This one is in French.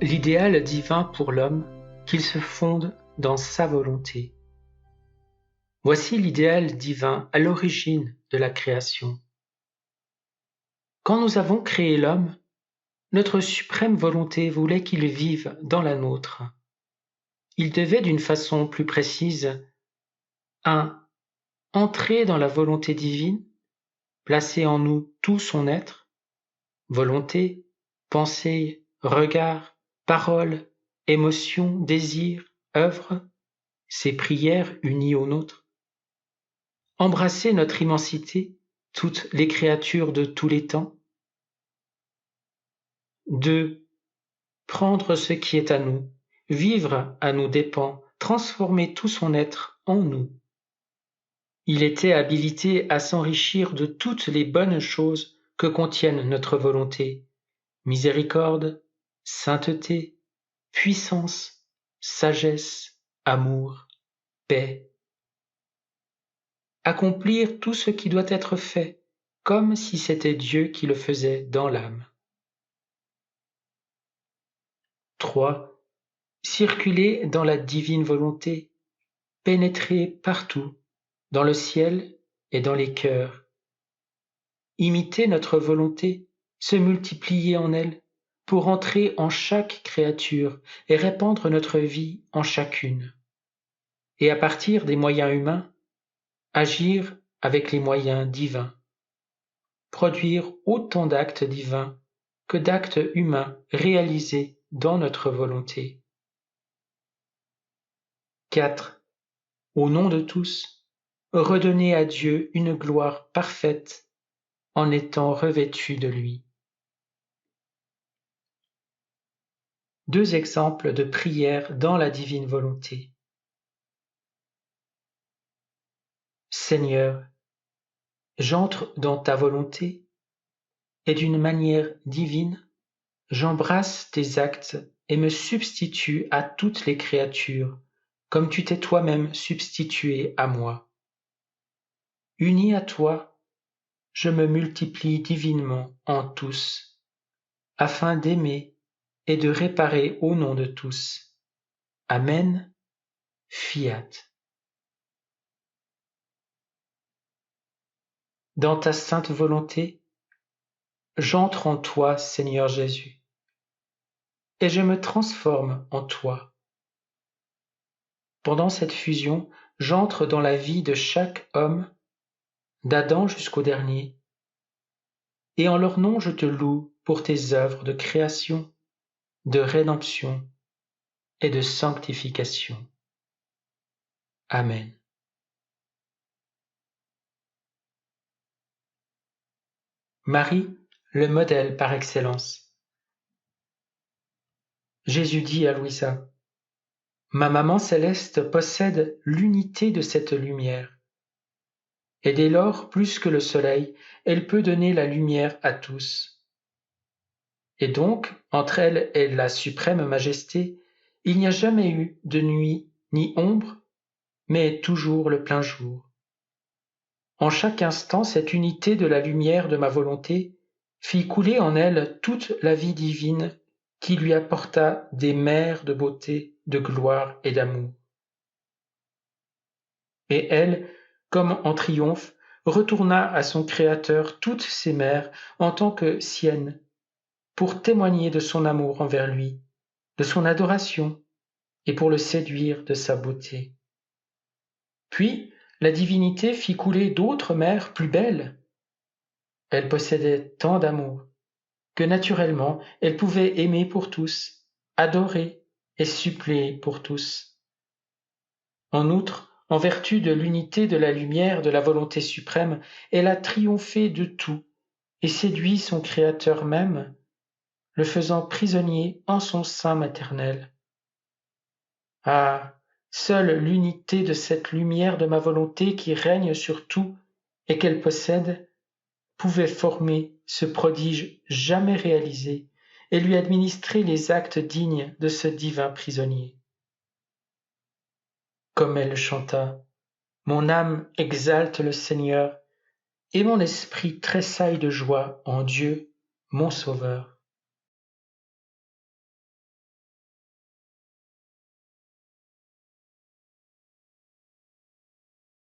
L'idéal divin pour l'homme, qu'il se fonde dans sa volonté. Voici l'idéal divin à l'origine de la création. Quand nous avons créé l'homme, notre suprême volonté voulait qu'il vive dans la nôtre. Il devait d'une façon plus précise 1. Entrer dans la volonté divine, placer en nous tout son être, volonté, pensée, regard, parole, émotion, désir, œuvre, ses prières unies aux nôtres. Embrasser notre immensité, toutes les créatures de tous les temps. 2. Prendre ce qui est à nous, vivre à nos dépens, transformer tout son être en nous. Il était habilité à s'enrichir de toutes les bonnes choses que contiennent notre volonté, miséricorde, sainteté, puissance, sagesse, amour, paix. Accomplir tout ce qui doit être fait, comme si c'était Dieu qui le faisait dans l'âme. 3. Circuler dans la divine volonté, pénétrer partout, dans le ciel et dans les cœurs. Imiter notre volonté, se multiplier en elle, pour entrer en chaque créature et répandre notre vie en chacune. Et à partir des moyens humains, agir avec les moyens divins. Produire autant d'actes divins que d'actes humains réalisés dans notre volonté. 4. Au nom de tous, redonner à Dieu une gloire parfaite en étant revêtus de lui. 2 exemples de prière dans la divine volonté. Seigneur, j'entre dans ta volonté et d'une manière divine, j'embrasse tes actes et me substitue à toutes les créatures, comme tu t'es toi-même substitué à moi. Uni à toi, je me multiplie divinement en tous, afin d'aimer et de réparer au nom de tous. Amen. Fiat. Dans ta sainte volonté, j'entre en toi, Seigneur Jésus, et je me transforme en toi. Pendant cette fusion, j'entre dans la vie de chaque homme, d'Adam jusqu'au dernier, et en leur nom je te loue pour tes œuvres de création, de rédemption et de sanctification. Amen. Marie, le modèle par excellence. Jésus dit à Louisa, « Ma maman céleste possède l'unité de cette lumière. Et dès lors, plus que le soleil, elle peut donner la lumière à tous. Et donc, entre elle et la suprême majesté, il n'y a jamais eu de nuit ni ombre, mais toujours le plein jour. En chaque instant, cette unité de la lumière de ma volonté fit couler en elle toute la vie divine qui lui apporta des mers de beauté, de gloire et d'amour. Et elle, comme en triomphe, retourna à son Créateur toutes ses mers en tant que siennes, pour témoigner de son amour envers lui, de son adoration, et pour le séduire de sa beauté. Puis, la divinité fit couler d'autres mers plus belles. Elle possédait tant d'amour que naturellement elle pouvait aimer pour tous, adorer et suppléer pour tous. En outre, en vertu de l'unité de la lumière de la volonté suprême, elle a triomphé de tout et séduit son Créateur même, le faisant prisonnier en son sein maternel. Ah, seule l'unité de cette lumière de ma volonté qui règne sur tout et qu'elle possède pouvait former ce prodige jamais réalisé et lui administrer les actes dignes de ce divin prisonnier. Comme elle chanta, « Mon âme exalte le Seigneur, et mon esprit tressaille de joie en Dieu, mon Sauveur. »